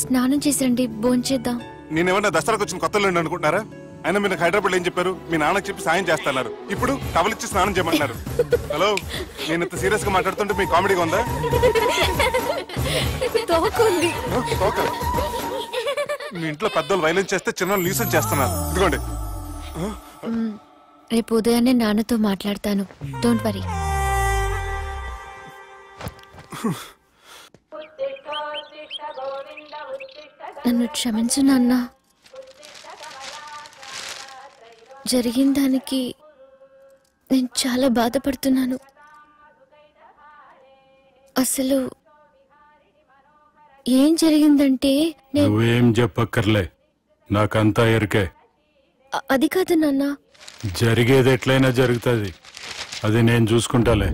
స్నానం చేసండి, భోంచేద్దాం. నేనేమన్నా దసరాకు వచ్చిన కొత్తలో అనుకుంటున్నారా? అయినా మీరు హైదరాబాద్ ఏం చెప్పారు? మీ నాన్నకి చెప్పి సాయం చేస్తున్నారు, ఇప్పుడు టవలిచ్చి స్నానం చేయమంటున్నారు. హలో, నేను ఇంత సీరియస్ గా మాట్లాడుతుంటే మీ కామెడీగా ఉందా? మీ ఇంట్లో పెద్దోళ్ళు వైలెన్స్ చేస్తే చిన్న న్యూసెన్స్ చేస్తున్నారు. ఇదిగోండి. రేపు ఉదయాన్నే నాన్నతో మాట్లాడతాను, డోంట్ వరీ. నన్ను క్షమించు నాన్న. జరిగిన దానికి నేను చాలా బాధపడుతున్నాను. అసలు ఏం జరిగిందంటే నువ్వేం చెప్పక్కర్లే, నాకంతా ఎరికే. అది కాదు నాన్న. జరిగేది ఎట్లయినా జరుగుతుంది, అది నేను చూసుకుంటాలే.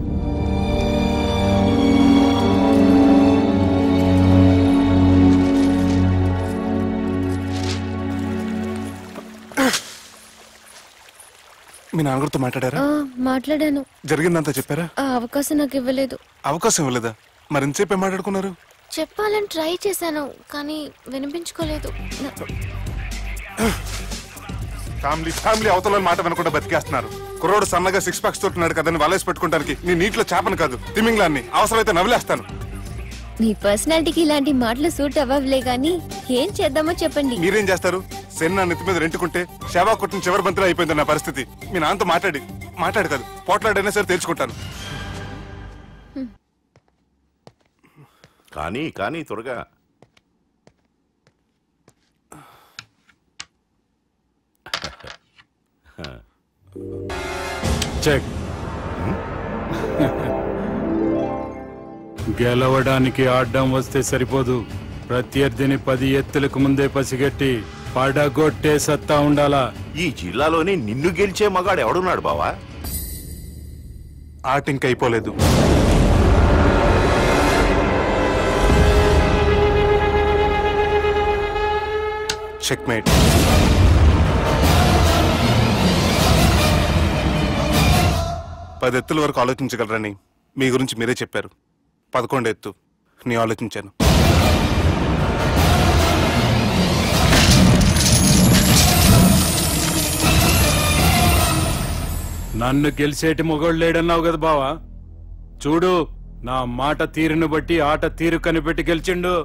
మీ నాన్నగారితో మాట్లాడారా? మాట్లాడాను. జరిగిందంతా చెప్పారా? ఆ అవకాశం నాకు ఇవ్వలేదు. అవకాశం ఇవ్వలేదా? మరి ఎంతసేపు మాట్లాడుకున్నారు? చెప్పాలని ట్రై చేశాను, కానీ వినిపించుకోలేదు. ఫ్యామిలీ అవతల మాట వినకుండా బతికేస్తున్నారు. కుర్రోడు సన్నగా 6 ప్యాక్స్ తోటున్నాడు కదని వలేసి పెట్టుకోవడానికి నీ నీటిలో చేపను కాదు, తిమింగ్లాన్ని అవసరమైతే నవ్వులేస్తాను. నీ పర్సనాలిటీకి ఇలాంటి మాటలు సూట్ అవ్వలే గానీ ఏం చేద్దామో చెప్పండి. మీరేం చేస్తారు? సెన్న నెత్తి మీద రెంటుకుంటే శవా కొట్టిన చివరి బంతిలో అయిపోయింది నా పరిస్థితి. మీ నాన్నతో మాట్లాడి కాదు, పోట్లాడైనా సరే తెలుసుకుంటాను. కానీ త్వరగా. చెక్. గెలవడానికి ఆడడం వస్తే సరిపోదు, ప్రత్యర్థిని 10 ఎత్తులకు ముందే పసిగట్టి పడగొట్టే సత్తా ఉండాలా. ఈ జిల్లాలోనే నిన్ను గెలిచే మగాడు ఎవడున్నాడు బావా? ఆట ఇంకా అయిపోలేదు. చెక్మేట్. పది ఎత్తుల వరకు ఆలోచించగలరని మీ గురించి మీరే చెప్పారు. 11 ఎత్తు నేను ఆలోచించాను. నన్ను గెలిచేటి మొగోడు లేడన్నావు కదా బావా, చూడు నా మాట తీరును బట్టి ఆట తీరు కనిపెట్టి గెలిచిండు.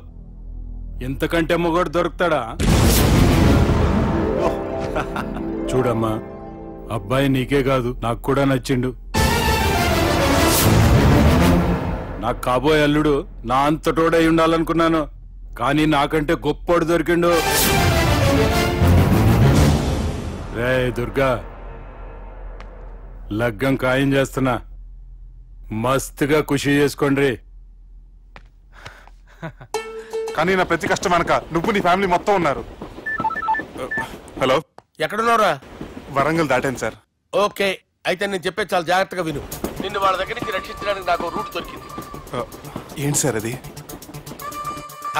ఇంతకంటే మొగోడు దొరుకుతాడా? చూడమ్మా, అబ్బాయి నీకే కాదు నాకు కూడా నచ్చిండు. నాకు కాబోయే అల్లుడు నా అంతటోడై ఉండాలనుకున్నాను, కానీ నాకంటే గొప్పోడు దొరికిండు. రే దుర్గా, లగ్గం ఖాయం చేస్తున్నా, మస్తుగా ఖుషి చేసుకోండి. కానీ నా ప్రతి కష్టం వెనక నువ్వు నీ ఫ్యామిలీ మొత్తం ఉన్నారు. హలో, ఎక్కడున్నారా? వరంగల్ దాటాను సార్. ఓకే, అయితే నేను చెప్పే చాలా జాగ్రత్తగా విను. నిన్ను వాళ్ళ దగ్గర నుంచి రక్షించడానికి నాకు రూట్ దొరికింది. ఏంటి సార్ అది?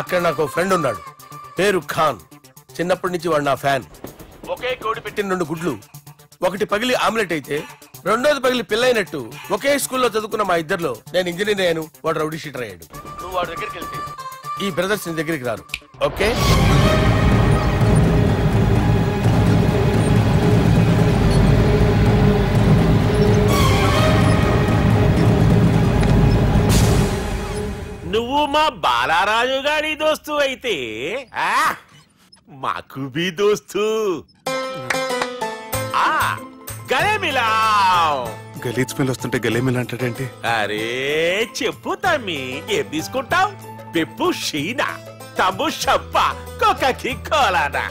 అక్కడ నాకు ఫ్రెండ్ ఉన్నాడు, పేరు ఖాన్. చిన్నప్పటి నుంచి వాడు నా ఫ్యాన్. ఒకే కోడి పెట్టిన 2 గుడ్లు, ఒకటి పగిలి ఆమ్లెట్ అయితే రెండోది పగిలి పిల్లైనట్టు ఒకే స్కూల్లో చదువుకున్న మా ఇద్దరిలో నేను ఇంజనీర్ అయ్యాను, వాడు రౌడీ షీటర్ అయ్యాడు. నువ్వు వాడి దగ్గరికి వెళ్తే ఈ బ్రదర్స్ నీ దగ్గరికి రారు. ఓకే? నువ్వు మా బాలారాజు గారి దోస్తు అయితే మాకు బి దోస్తు. గలే మిలావ్. గలీజ్ స్మెల్ వస్తుంటే గలే మిల్ అంటాడేంటి? అరే చెప్పు తమ్మి, ఏం తీసుకుంటావు? పెప్పు షీనా, తమ్ము షప్ప, కొక్కకి కోలానా?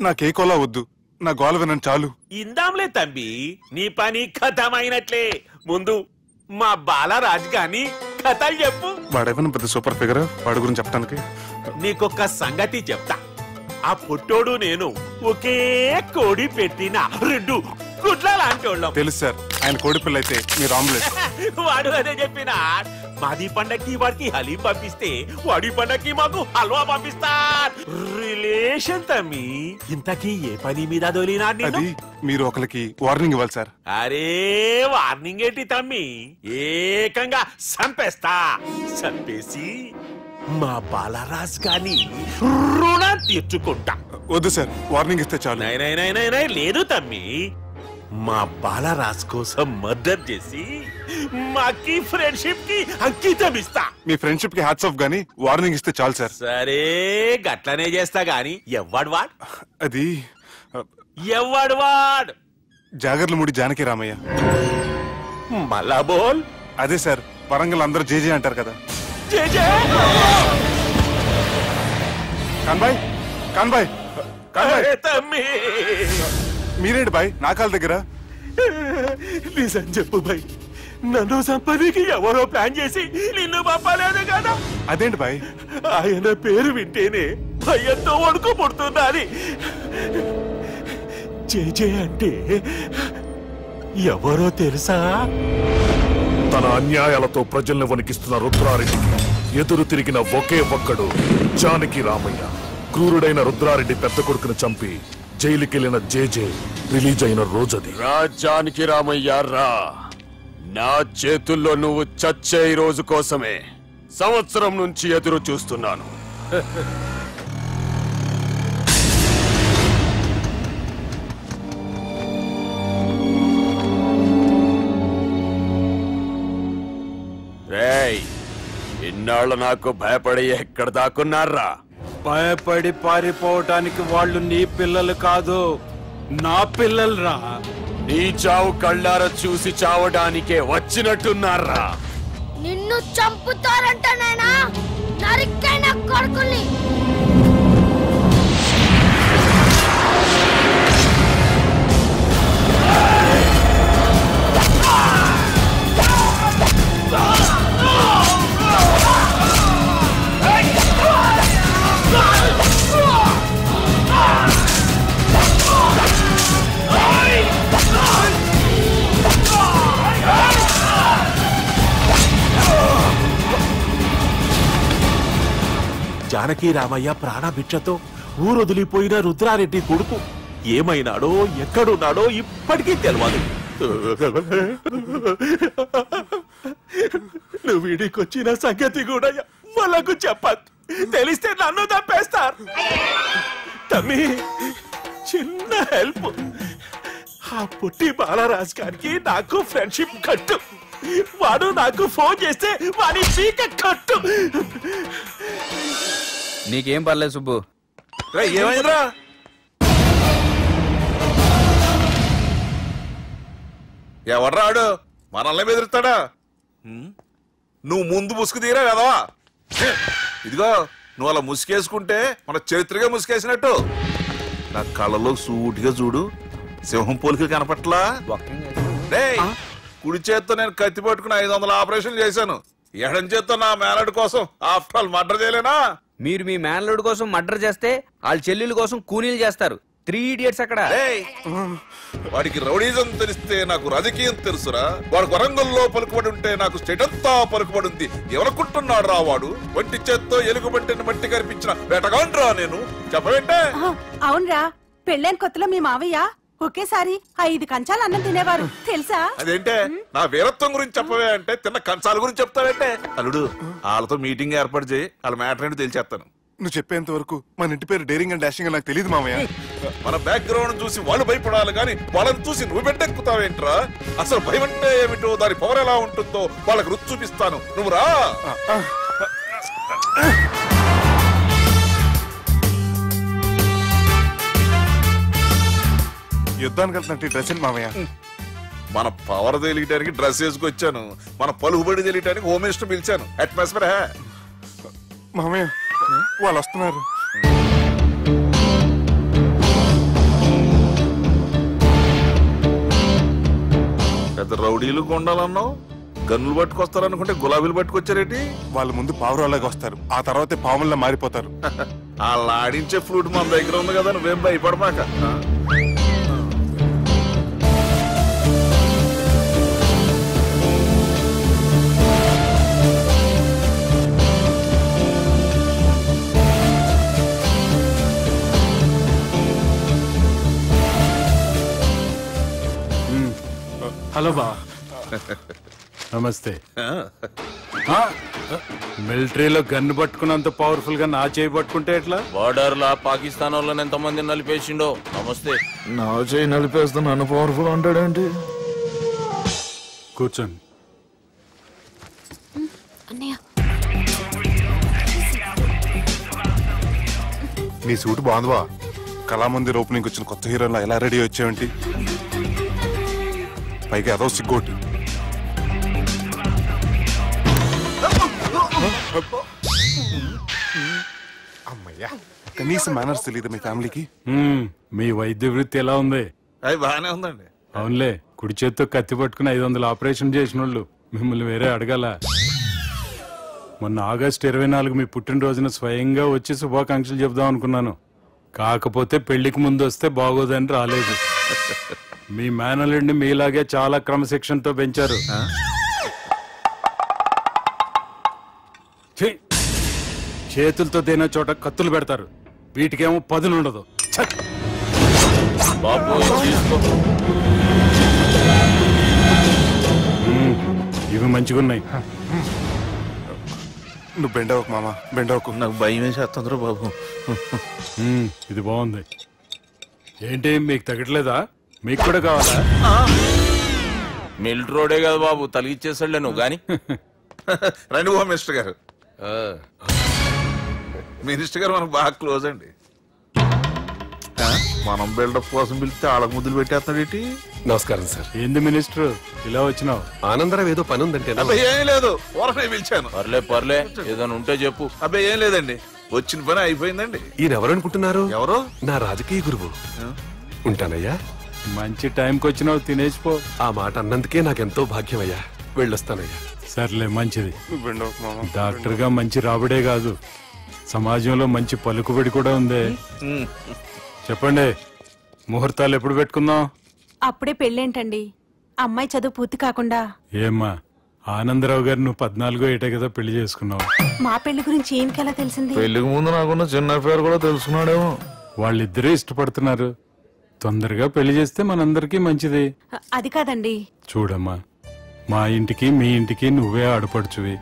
నాకే కోలా వద్దు, నా గోల వినండి చాలు. ఇందాంలే తమ్మి, నీ పని ఖతమైనట్లే. ముందు మా బాలరాజు గాని కథలు చెప్పు. వాడేమైనా పెద్ద సూపర్ ఫిగర్, వాడి గురించి చెప్పడానికి. నీకొక్క సంగతి చెప్తా. ఆ పుట్టోడు నేను ఒకే కోడి పెట్టిన 2 గుడ్ల లాంటి వాళ్ళం. తెలుసు సార్, ఆయన కోడి పిల్ల అయితే మీరు ఆమ్లెట్. వాడు అదే చెప్పిన. మాది పండక్కి వాడికి హలీం పంపిస్తే వాడి పండక్కి మాకు హల్వా పంపిస్తా. రిలేషన్ తమ్మి. ఇంతకీ ఏ పని మీద దొలినా? అది మీరు ఒకరికి వార్నింగ్ ఇవ్వాలి సార్. అరే వార్నింగ్ ఏంటి తమ్మి, ఏకంగా సంపేస్తా. సంపేసి మా బాలరాజ్ గాని రుణం తీర్చుకుంటా. వద్దు సార్, వార్నింగ్ ఇస్తే చాలు. నై లేదు తమ్మి, మా బాలరాజ్ కోసం మర్డర్ చేసి మాకి ఫ్రెండ్షిప్ కి అంకితం ఇస్తా. మీ ఫ్రెండ్షిప్ కి హ్యాట్స్ ఆఫ్ గానీ వార్నింగ్ ఇస్తే చాలు సార్. సరే గట్లనే చేస్తా గాని ఎవ్వడు వాడ్ అది ఎవ్వడు వాడ్ జాగర్లమూడి జానకి రామయ్య. మళ్ళా బోల్. అదే సార్, వరంగల్ అందరూ జేజే అంటారు కదా. కాన్బాయ్ కాన్బాయ్ కాన్బాయ్, తమ్మి మీరేంటి బాయ్ నా కాళ్ళ దగ్గర? నిజం చెప్పు బాయ్, నన్ను సంపదికి ఎవరో ప్లాన్ చేసి నిన్ను పంపలేదు కదా. అదేంటి బాయ్? ఆయన పేరు వింటేనే భయంతో వణుకు పుడుతున్నది. జేజే అంటే ఎవరో తెలుసా? తన అన్యాయాలతో ప్రజల్ని వణికిస్తున్న రుద్రారెడ్డికి ఎదురు తిరిగిన ఒకే ఒక్కడు జానకి రామయ్య. క్రూరుడైన రుద్రారెడ్డి పెద్ద కొడుకును చంపి జైలుకెళ్లిన జేజే రిలీజ్ అయిన రోజది. రా జానకి రామయ్య రా, నా చేతుల్లో నువ్వు చచ్చే రోజు కోసమే సంవత్సరం నుంచి ఎదురు చూస్తున్నాను. రేయ్, ఇన్నాళ్ళు నాకు భయపడి ఎక్కడ దాక్కున్నారా? భయపడి పారిపోవటానికి వాళ్ళు నీ పిల్లలు కాదు, నా పిల్లలు రా. నీ చావు కళ్ళారా చూసి చావడానికే వచ్చినట్టున్నారా? నిన్ను చంపుతారంట నేనా నరికైన కొడుకుల్ని. జానకి రామయ్య ప్రాణభిక్షతో ఊరొదిలిపోయిన రుద్రారెడ్డి కొడుకు ఏమైనాడో ఎక్కడున్నాడో ఇప్పటికీ తెలియదు. నువ్వు వీడికొచ్చిన సంగతి కూడా వాళ్ళకు చెప్పద్దు, తెలిస్తే నన్ను తప్పేస్తారు. తమ్మి, చిన్న హెల్ప్, ఆ పుట్టి బాలరాజ్ గారికి నాకు ఫ్రెండ్షిప్ కట్టు. వాడు నాకు ఫోన్ చేస్తే వాడి పీక కట్టు. నీకేం పర్లేదు సుబ్బు. ఏమైందిరా? ఎవడ్రాడు మనల్ని బెదిరిస్తాడా? నువ్వు ముందు ముసుగు తీరా కదవా? ఇదిగో నువ్వు అలా ముసుకేసుకుంటే మన చరిత్రగా ముసుకేసినట్టు. నా కళ్ళలో సూటిగా చూడు, సింహం పోలికలు కనపట్లా? కుడి చేత్తో నేను కత్తి పట్టుకుని 500 ఆపరేషన్లు చేశాను. ఎడం చేత్తో నా మేనడు కోసం ఆఫ్టర్ ఆల్ మర్డర్ చేయలేనా? మీరు మీ మేనల్లుడు కోసం మర్డర్ చేస్తే వాళ్ళ చెల్లెల కోసం కూనీలు చేస్తారు. 3 ఇడియట్స్ అక్కడ. వాడికి రౌడీజం తెలిస్తే నాకు రాజకీయం తెలుసురా. వాడు వరంగల్లో పలుకుబడి ఉంటే నాకు స్టేట్ అంతా పలుకుబడి ఉంది. ఎవరనుకుంటున్నాడు రా వాడు? వంటి చేత్తో ఎలుగుబంటిని మట్టి కనిపించిన వేటగాండ్రా నేను. చెప్పవేంటే? అవునరా, పెళ్ళైన కొత్తలో మీ మావయ్య ఒకేసారి 5 కంచాలు అన్నం తినేవారు తెలుసా? అదేంటే నా వీరత్వం గురించి చెప్పవే అంటే తిన్న కంచాల గురించి చెప్తావేంటే? అల్లుడు, వాళ్ళతో మీటింగ్ ఏర్పాటు చేయి, వాళ్ళ మ్యాటర్ ఏంటో తెలిచేస్తాను. నువ్వు చెప్పేంత వరకు మన ఇంటి పేరు డేరింగ్ అండ్ డాషింగ్ నాకు తెలియదు మామయ్య. మన బ్యాక్గ్రౌండ్ చూసి వాళ్ళు భయపడాలి కానీ వాళ్ళని చూసి నువ్వు బిడ్డెక్కుతావేంట్రా? అసలు భయం అంటే ఏమిటో, దాని పవర్ ఎలా ఉంటుందో వాళ్ళకి రుచి చూపిస్తాను. నువ్వు రా. యుద్ధానికి వెళ్తున్నట్టు డ్రెస్ ఏంటి మామయ్య? మన పవర్ తెలియటానికి డ్రెస్ వేసుకొచ్చాను, మన పలుకుబడి తెలియటానికి హోమ్ మినిస్టర్ పిలిచాను. అట్మాస్ఫియర్ మామయ్య వాళ్ళు వస్తున్నారు. పెద్ద రౌడీలు కొండాలన్నావు, గన్నులు పట్టుకొస్తారనుకుంటే గులాబీలు పట్టుకొచ్చారేటి? వాళ్ళ ముందు పావురాలాగా వస్తారు, ఆ తర్వాతే పాముల్లా మారిపోతారు. వాళ్ళు ఆడించే ఫ్లూట్ మన దగ్గర ఉంది కదా, నువ్వేం భయపడమాక. హలో బా, నమస్తే. మిలిటరీలో గన్ను పట్టుకున్నంత పవర్ఫుల్ గా నా చేయి పట్టుకుంటే ఎట్లా? బార్డర్ లా పాకిస్తాన్ వాళ్ళని ఎంతమంది నలిపేసిండో. నమస్తే. నా చేయి నలిపేస్తా నన్ను పవర్ఫుల్ అంటాడేంటి? కూర్చోండి. నీ సూట్ బాగుందివా? కళామందిర్ ఓపెనింగ్ వచ్చిన కొత్త హీరోలా ఎలా రెడీ వచ్చావేంటి? పైగా అదో సిగ్గోటి. అమ్మయ్యా, కనీసం మేనర్స్ తెలియదు మీ ఫ్యామిలీకి. మీ వైద్య వృత్తి ఎలా ఉంది? అది బాగానే ఉందండి. అవునులే, కుడి చేత్తో కత్తి పట్టుకుని 500 ఆపరేషన్ చేసిన వాళ్ళు మిమ్మల్ని వేరే అడగాల. మొన్న ఆగస్టు 24 మీ పుట్టినరోజున స్వయంగా వచ్చి శుభాకాంక్షలు చెప్దాం అనుకున్నాను. కాకపోతే పెళ్లికి ముందు వస్తే బాగోదని రాలేదు. మీ మేనల్లుడిని మీలాగే చాలా క్రమశిక్షణతో పెంచారు. చేతులతో దేనా చోట కత్తులు పెడతారు, వీటికేమో పదులుండదు. ఇవి మంచిగున్నాయి. నువ్వు బెండవకు మామ, బెండవకు. నాకు భయం వేసేస్తుందిరా బాబు. ఇది బాగుంది. ఏంటి మీకు తగ్గట్లేదా? మీకు కూడా కావాలా? మిలిటరోడే కదా బాబు, తలిగిచ్చేసాడులే నువ్వు గాని. రండి బాబు మినిస్టర్ గారు. మినిస్టర్ గారు మనకు బాగా క్లోజ్ అండి. మనం బిల్డప్ కోసం పిలిస్తే ఆళ్ళకు ముద్దులు పెట్టేస్తాడేంటి? నమస్కారం సార్. ఏంది మినిస్టర్ ఇలా వచ్చినావు? ఆనందరావు ఏదో పని ఉందంటే. అబ్బాయి ఏం లేదు, ఊరనే పిలిచాను. పర్లే ఏదైనా ఉంటే చెప్పు. అబ్బాయి ఏం లేదండి, వచ్చిన పని అయిపోయిందండి. ఈయన ఎవరు అనుకుంటున్నారు? ఎవరు? నా రాజకీయ గురువు. ఉంటానయ్యా. మంచి టైంకి వచ్చినావు, తినేసిపో. ఆ మాట అన్నందుకే నాకెంతో భాగ్యమయ్యా. వెళ్ళొస్తానయ్యా. సర్లే, మంచిది. బెండవకు మామ. డాక్టర్ గా మంచి రాబడే కాదు, సమాజంలో మంచి పలుకుబడి కూడా ఉంది. చెప్పండి, ముహూర్తాలు ఎప్పుడు పెట్టుకుందాం? అప్పుడే పెళ్ళేంటండి, అమ్మాయి చదువు పూర్తి కాకుండా. ఏమ్మా, ఆనందరావు గారు నువ్వు 14 ఏటే కదా పెళ్లి చేసుకున్నావు. మా పెళ్లి గురించి ఈయనకెలా తెలిసింది? పెళ్లికి ముందు నాకున్న చిన్న పేరు కూడా తెలుసుకున్నాడేమో. వాళ్ళిద్దరే ఇష్టపడుతున్నారు. తొందరగా పెళ్లి చేస్తే మనందరికీ మంచిది. అది కాదండి. చూడమ్మా, మా ఇంటికి మీ ఇంటికి నువ్వే ఆడపడుచువి.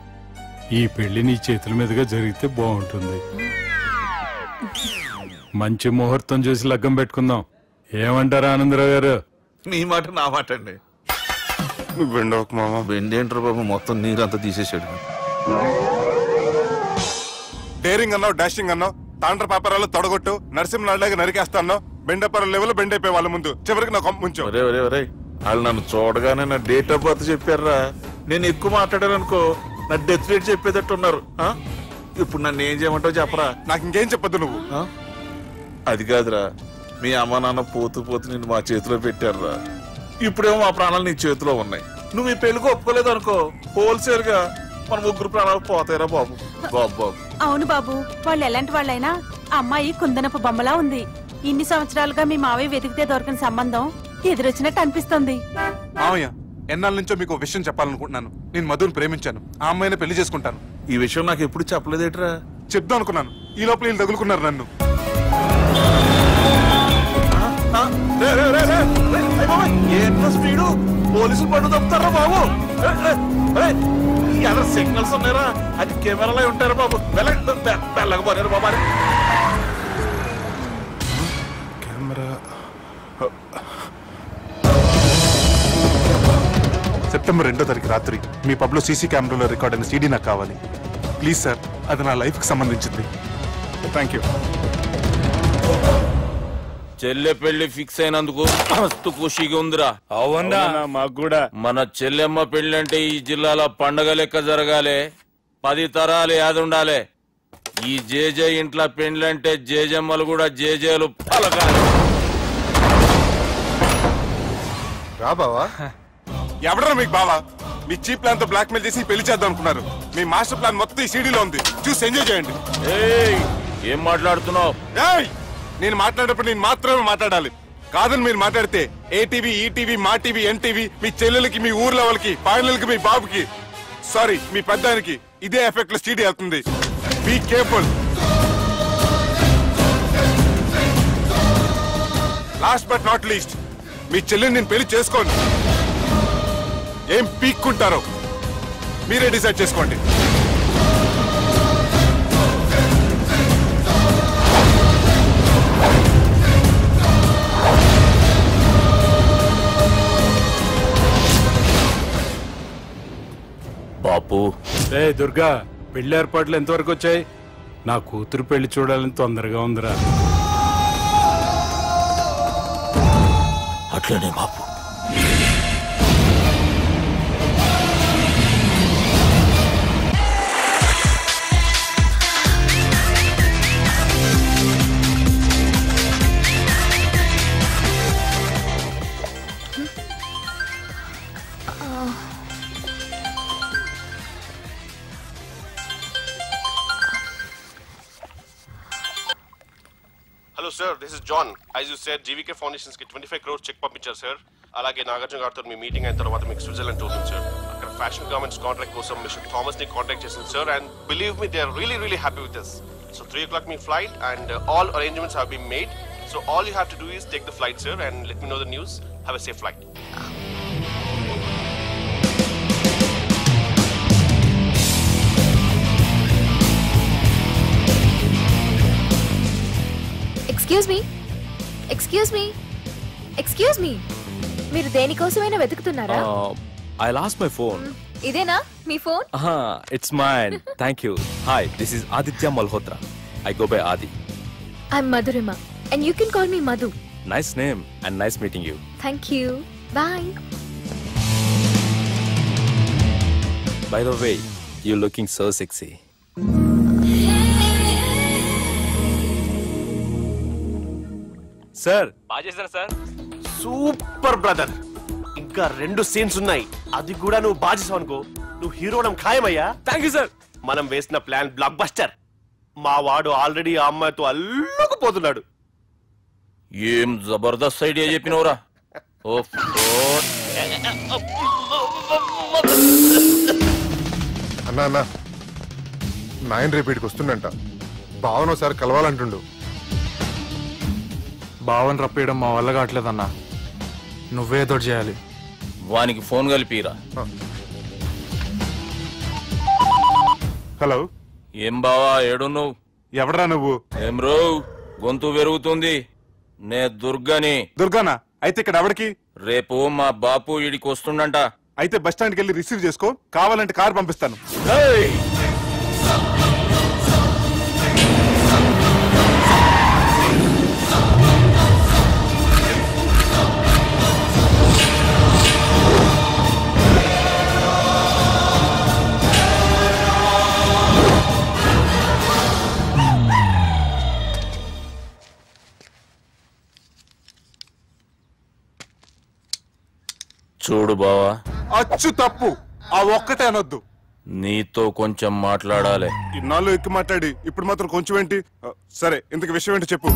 ఈ పెళ్లి నీ చేతుల మీదుగా జరిగితే బాగుంటుంది. మంచి ముహూర్తం చూసి లగ్గం పెట్టుకుందాం. ఏమంటారు ఆనందరావు గారు? నీ మాట నా మాట అండి. నువ్వు బెండవకు మామ. బెండేంటారు బాబు, మొత్తం నీరంతా తీసేసాడు. డేరింగ్ అన్నావు, డాషింగ్ అన్నావు, తాండ్ర పాపరాలు తొడగొట్టు, నరసింహనాయుడులాగా నరికేస్తా అన్నావు. బెండపర లెవెల్ బెండ్ అయిపోయి వాళ్ళ ముందు చివరికి నా కొంప ముంచు. వాళ్ళు నన్ను చూడగానే నా డేట్ ఆఫ్ బర్త్ చెప్పారా? నేను ఎక్కువ మాట్లాడాను అనుకో, నా డెత్ రేట్ చెప్పేటట్టు ఉన్నారు. ఇప్పుడు నన్ను ఏం చేయమంటావు చెప్పరా? నాకు ఇంకేం చెప్పొద్దు నువ్వు. అది కాదురా, మీ అమ్మ నాన్న పోతూ పోతూ నిన్ను మా చేతిలో పెట్టారురా. ఇప్పుడేమో మా ప్రాణాలు నీ చేతిలో ఉన్నాయి. నువ్వు ఈ పెళ్లికి ఒప్పుకోలేదు అనుకో, హోల్సేల్ గా మన ముగ్గురు ప్రాణాలు పోతాయిరా బాబు. బాబు అవును బాబు, వాళ్ళు ఎలాంటి వాళ్ళైనా అమ్మాయి కుందనపు బొమ్మలా ఉంది. ఇన్ని సంవత్సరాలుగా మీ మావయ్య వెతికితే దొరకని సంబంధం ఎదురొచ్చినట్టు అనిపిస్తుంది. మావయ్య, ఎన్నాళ్ళ నుంచో మీకు విషయం చెప్పాలనుకుంటున్నాను. నేను మధుని ప్రేమించాను, ఆ అమ్మాయిని పెళ్లి చేసుకుంటాను. ఈ విషయం నాకు ఎప్పుడు చెప్పలేదేట్రా? చెప్దాం అనుకున్నాను, ఈ లోపల వీళ్ళు తగులుకున్నారు నన్ను. స్పీడు పోలీసులు పన్ను తప్పుతారా బాబు? సిగ్నల్స్ ఉన్నారా? అది కెమెరాలో ఉంటారా బాబు? వెళ్ళకపోయారు బాబా. కెమెరా సెప్టెంబర్ 2వ తారీఖు రాత్రి మీ పబ్ లో సీసీ కెమెరాలో రికార్డ్ అయిన సీడీ నాకు కావాలి ప్లీజ్ సార్. అది నా లైఫ్ కి సంబంధించింది. Thank you. చెల్లె పెళ్లి ఫిక్స్ అయినందుకు మస్తు ఖుషిగా ఉందిరా. అవునా? మాకు కూడా. మన చెల్లెమ్మ పెళ్లి అంటే ఈ జిల్లాలో పండగ లెక్క జరగాలి, 10 తరాలు యాదుండాలి. ఈ జేజే ఇంట్లో పెండ్లంటే జేజమ్మలు కూడా జేజేలు పలకాలి. రా బావా. ఎవడరా మీకు బావా? మీ చీప్ ప్లాన్ తో బ్లాక్ మెయిల్ చేసి పెళ్లి చేద్దాం అనుకున్నారు. మీ మాస్టర్ ప్లాన్ మొత్తం ఈ సీడీలో ఉంది, చూసి ఎంజాయ్ చేయండి. ఏం మాట్లాడుతున్నావు? నేను మాట్లాడేటప్పుడు నేను మాత్రమే మాట్లాడాలి. కాదని మీరు మాట్లాడితే ఏటీవీ, ఈటీవీ, మా టీవీ, ఎన్టీవీ మీ చెల్లెలకి, మీ ఊర్లో వాళ్ళకి, ఫైనల్కి మీ బాబుకి, సారీ మీ పెద్దానికి ఇదే ఎఫెక్ట్ లో సీడీ అవుతుంది. Be careful. Last but not least, మీ చెల్లెని నేను పెళ్లి చేసుకోను. ఏం పీక్కుంటారో మీరే డిసైడ్ చేసుకోండి. బాపు దుర్గా, పెళ్లి ఏర్పాట్లు ఎంతవరకు వచ్చాయి? నా కూతురు పెళ్లి చూడాలని తొందరగా ఉందిరా. అట్లనే బాపు. Hello sir, this is John. As you said, GVK Foundations ki 25 crores check పంపించారు sir. అలాగే నాగార్జున గారితో మీ మీటింగ్ అయిన తర్వాత మీకు స్విట్జర్లాండ్ టూర్ ఉంది సార్. అక్కడ ఫ్యాషన్ గార్మెంట్స్ కాంట్రాక్ట్ కోసం మిస్టర్ థామస్ ని కాంటాక్ట్ చేసింది sir. And believe me, they are really happy with this. So 3 o'clock మీ flight and all arrangements have been made. So all you have to do is take the flight sir and let me know the news. Have a safe flight. Excuse me, మీరు దేనికోసమైనా వెతుకుతున్నారా? I lost my phone. ఇదేనా మీ phone? It's mine. Thank you. Hi, this is Aditya Malhotra. I go by Adi. I'm Madhurima and you can call me Madhu. Nice name and nice meeting you. Thank you. Bye. By the way, you're looking so sexy. Sir, బాజేసారా sir? Super brother. ఇంకా 2 scenes ఉన్నాయి, అది కూడా నువ్వు బాజేసావు అనుకో, నువ్వు హీరోడం ఖాయమయ్యా. Thank you sir. మనం వేసిన ప్లాన్ బ్లాక్ బస్టర్. మా వాడు ఆల్రెడీ ఆ అమ్మాయితో అల్లుకుపోతున్నాడు. ఏం జబర్దస్త్ ఐడియా చెప్పినవురా. అన్నా నాయన రేపటికి వస్తుండంట. భావన ఒకసారి కలవాలంటుండు. భావన రప్పేయడం మా వల్ల కావట్లేదన్నా, నువ్వేదో చేయాలి. వానికి ఫోన్ కలిపిరా. హలో, ఏం బావా ఏడున్నావు? ఎవడరా నువ్వు? ఏం రో గొంతు పెరుగుతుంది. నే దుర్గాని. దుర్గానా? అయితే ఇక్కడ ఎవరికి? రేపు మా బాపు ఈడికి వస్తుండంట. అయితే బస్ స్టాండ్కి వెళ్ళి రిసీవ్ చేసుకో, కావాలంటే కారు పంపిస్తాను. చూడు బావా, అచ్చు తప్పు, ఆ ఒక్కటే అనొద్దు. నీతో కొంచెం మాట్లాడాలి. ఇన్నాళ్ళు ఎక్కి మాట్లాడి ఇప్పుడు మాత్రం కొంచెం ఏంటి? సరే, ఇంతకు విషయం ఏంటి చెప్పు.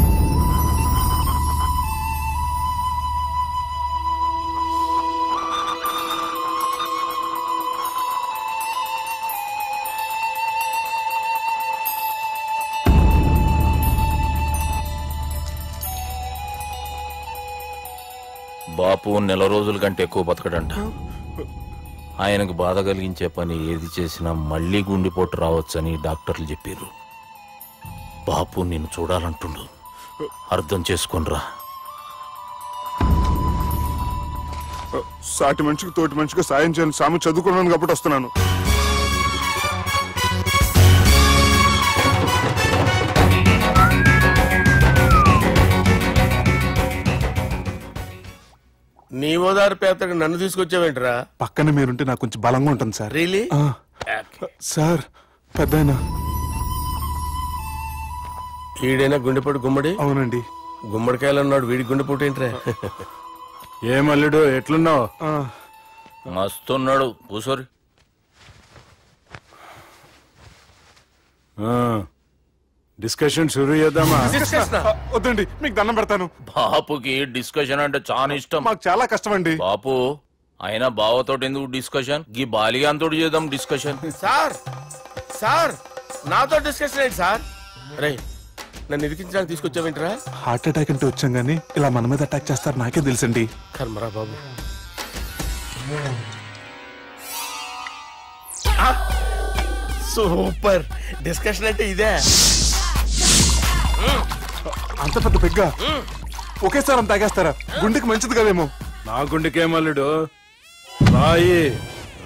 బాపు నెల రోజుల కంటే ఎక్కువ బతకడంట. ఆయనకు బాధ కలిగించే పని ఏది చేసినా మళ్లీ గుండెపోటు రావచ్చని డాక్టర్లు చెప్పారు. బాపు నిన్ను చూడాలంటుండు, అర్థం చేసుకునిరా. సాటి మనిషికి తోటి మనిషికి సాయం చేయని సామి చదువుకున్నాను కాబట్టి వస్తున్నాను. నీ ఓదార్పు యాత్రకు నన్ను తీసుకొచ్చావేంట్రా? పక్కన మీరుంటే నాకు కొంచెం బలంగా ఉంటుంది సార్. రియలీ? సార్, పెద్దయినా ఈడైనా గుండెపోటు గుమ్మడి? అవునండి. గుమ్మడికాయలు అన్నాడు, వీడి గుండెపోటు ఏంట్రా? ఏమల్లుడు ఎట్లున్నావు? మస్తున్నాడు. కూసోరి. డిస్కషన్ షురూ చేద్దామా? వద్దండి, మీకు దండం పెడతాను. బాపుకి డిస్కషన్ అంటే చాలా ఇష్టం. మాకు చాలా కష్టం అండి. బాపు అయినా బావతోటి ఎందుకు డిస్కషన్? గీ బాలిగాంతో చేద్దాం డిస్కషన్. సార్ సార్ నాతో డిస్కషన్ ఏంటి సార్? రే, నన్ను ఇరికించడానికి తీసుకొచ్చావేంట్రా? హార్ట్ అటాక్ అంటే వచ్చాం గానీ ఇలా మన మీద అటాక్ చేస్తారు నాకే తెలుసండి. కర్మరా బాబు. సూపర్ డిస్కషన్ అంటే ఇదే. అంత పెద్ద పెగ్గ ఒకేసారి అంత తాగేస్తారా? గుండెకి మంచిది కదేమో. నా గుండెకేమల్లుడు, రాయి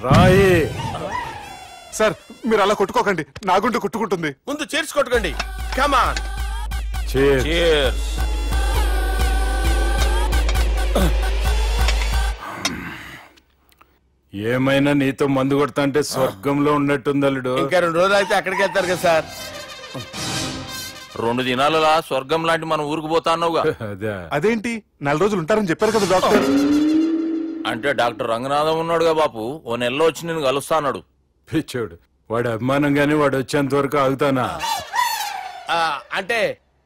రాయి. సార్ మీరు అలా కొట్టుకోకండి, నా గుండె కొట్టుకుంటుంది. ముందు చేర్చి కొట్టుకోండి. కమాన్. ఏమైనా నీతో మందు కొడతా అంటే స్వర్గంలో ఉన్నట్టుంది అల్లుడు. ఇంకా 2 రోజులు అయితే అక్కడికి వెళ్తారు కదా సార్. 2 దినాలలా స్వర్గం లాంటి మన ఊరికి పోతా అన్నావుగా. అదేంటి 4 రోజులు ఉంటారని చెప్పారు కదా డాక్టర్. అంటే డాక్టర్ రంగనాథం ఉన్నాడుగా బాపు, ఓ నెలలో వచ్చి నేను కలుస్తా అన్నాడు. పిచ్చోడు, వాడు అభిమానం గాని వాడు వచ్చేంత వరకు ఆగుతానా? అంటే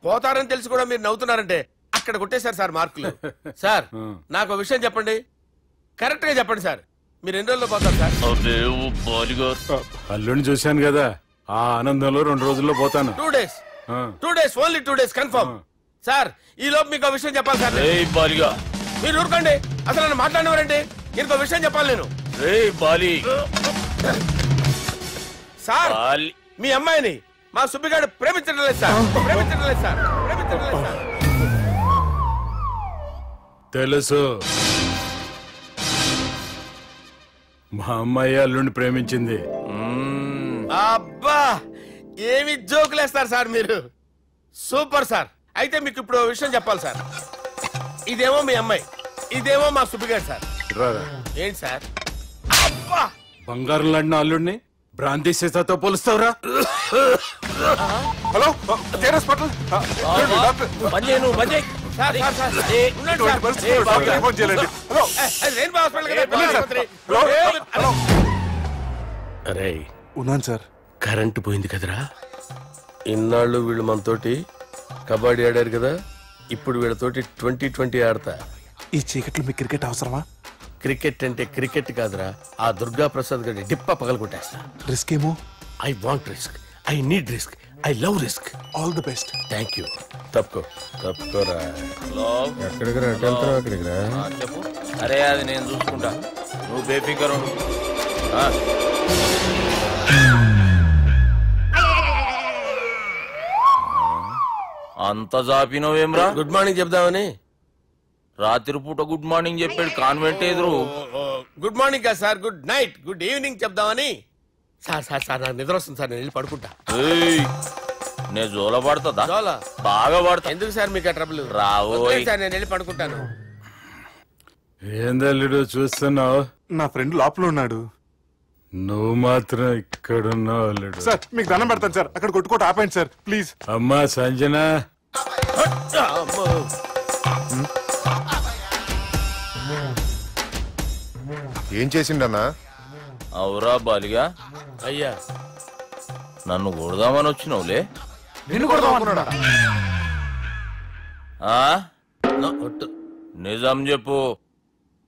పోతారని తెలిసి కూడా మీరు నవ్వుతున్నారంటే అక్కడ కొట్టేశారు సార్ మార్కులు. సార్ నాకు ఒక విషయం చెప్పండి, కరెక్ట్ గా చెప్పండి సార్. మీరు ఎన్ని రోజుల్లో పోతారు సార్? అల్లుడిని చూశాను కదా, ఆ ఆనందంలో 2 రోజుల్లో పోతాను. 2 days. 2 days, only 2 days confirm. Sir ఈ లోపు మీకు విషయం చెప్పాలి సార్. మీరు ఊరుకోండి, అసలు నన్ను మాట్లాడినవారండి. ఇంకో విషయం చెప్పాలి నేను. సార్ మీ అమ్మాయిని మా సుబ్బిగాడు ప్రేమించడం లేదు సార్. ప్రేమించడం లేదు సార్. ప్రేమించడం లేదు సార్. తెలుసు, మా అమ్మాయి అల్లుడిని ప్రేమించింది. అబ్బా ఏమి జోకులేస్తారు సార్ మీరు. Super sir. అయితే మీకు ఇప్పుడు విషయం చెప్పాలి సార్. ఇదేమో మీ అమ్మాయి, ఇదేమో మా సుబ్బిగాడు సార్. ఏంటి సార్? అబ్బా బంగారం లాంటి అల్లుడిని భ్రాంతి సీతతో పోలుస్తావురా? హలో హాస్పిటల్ అరే ఉన్నాను సార్. కరెంటు పోయింది కదరా. ఇన్నాళ్ళు వీళ్ళు మనతోటి కబడ్డీ ఆడారు కదా, ఇప్పుడు వీళ్ళతోటి 2020 ఆడతా. ఈ చీకట్లో మీకు క్రికెట్ అవసరమా? క్రికెట్ అంటే క్రికెట్ కాదురా, ఆ దుర్గా ప్రసాద్ గారి డిప్ప పగల కొట్టేస్తా. రిస్క్ ఏమో. I want risk, I need risk, I love risk. All the best. Thank you. తప్పుకోరా. ఎక్కడికి రా? అక్కడికి రా. చెప్పు. అరే అది నేను చూసుకుంటా, నువ్వు బేఫికర్ ఉండు. అంత జాపినవేమ్రా? గుడ్ మార్నింగ్ చెప్దామని. రాత్రి పూట గుడ్ మార్నింగ్ చెప్పాడు కాన్వెంట్ ఎదురు. గుడ్ మార్నింగ్ కాదు sir, good night, good evening చెప్దామని. సార్ సార్ సార్ నాకు నిద్ర వస్తుంది సార్, నేను వెళ్ళి పడుకుంటా. నేను జోల పడుతుందా? జోలా బాగా పడతా. ఎందుకు సార్ మీకు ఆ ట్రబుల్? రావు సార్, నేను వెళ్ళి పడుకుంటాను. ఏందల్లుడు చూస్తున్నావు? నా ఫ్రెండ్ లోపల ఉన్నాడు. నువ్వు మాత్రం ఇక్కడున్నావు అల్లుడు. సార్ మీకు దండం పెడతాను సార్, అక్కడ కొట్టుకోట ఆపండి సార్ ప్లీజ్. అమ్మా సంజన, ఏం చేసిండన్నా? అవురా బాలిగా. అయ్యా నన్ను కొడదామని వచ్చినావులే. నిన్ను కొడదామన్నాడా? నిజం చెప్పు.